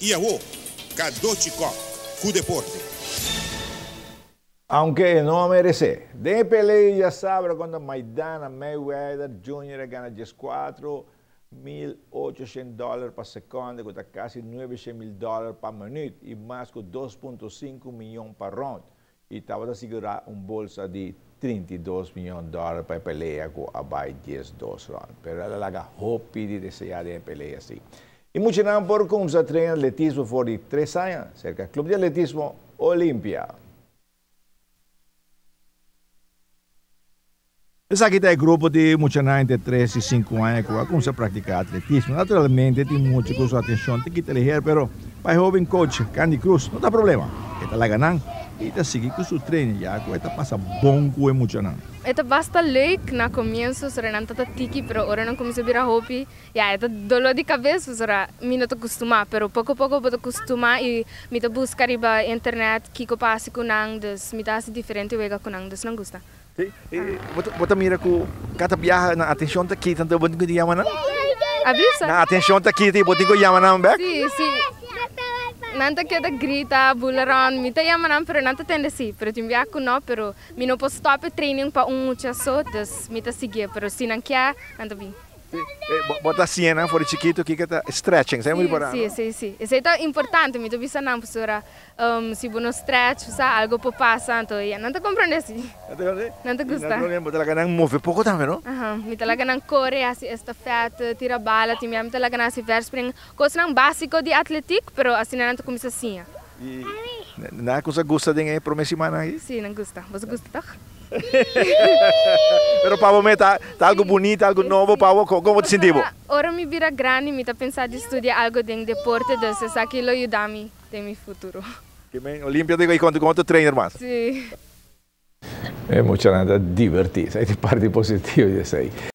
E avô, Cadochico, cu deporte. Aunque no merece. De pelea ya sabe cuando Maidana Mayweather Jr. gana $4.800 por segundo, cuesta casi $900,000 por minuto e mais que 2,5 milhões por round. E estava a segurar bolsa de $32 milhões para pelea com abaixo de 10 rounds. Pero ela laga hopi de desejar de pelea assim. E muito não por começar a treinar atletismo por 3 anos, cerca do Clube de Atletismo Olimpia. Esse aqui é o grupo de muitos entre 3 e 5 anos que começa a praticar atletismo. Naturalmente, tem muito com sua atenção, tem que ter ligeiro, mas para o jovem coach, Candy Cruz, não tem problema. Ele está lá ganhando e está seguindo com seu treino, já que ele passa bom com o muito não. Ito basta leuk na comienzo, sora não tá tiki, pero ora não começa a virar hobby. Ya, ito dolor de cabeça, sora me não tô acostumar, pero pouco a pouco vou acostumar e me tô buscar na internet que eu passe com nandes, me dá assim diferente wega com nandes, não gosta. Sim, você mira que cada viagem na atenção está aqui, tanto você tem que Avisa? na atenção está aqui, você tem que chamar back? Sim, sim. Nanta que grita, bularan, me tá chamando, pero nanta tende sim, pero tem viagem não, pero me não posso stop training para muita só, dus me tá seguir, pero se não quer, nanta bem. Bota assim, né? For chiquito, que está stretching, sai muito bom. Sim. Isso é importante, me tô pensando na professora, se você não stretch, algo pode passar, então, não te compreende assim. Não te gosta. Não lembro, ela ganha move pouco também, não? Me tá lá ganhando correr, assim, estafeta, tira bala, me tá lá ganhando assim, verspring, coisa não básico de atlético, pero assim não te começa assim. E na coisa gosta de promessa semana aí? Sim, não gosta. Você gosta, tá? Pero para você tá algo bonito, algo novo, para você, como te sentiu? Ora me vira grande, me tá pensando de estudar algo de deporte, dus aquilo ajuda-me no meu futuro. Que bem, Olimpia digo aí quanto trainer mais? Sim. É muito nada divertido, é de parte positiva disso aí.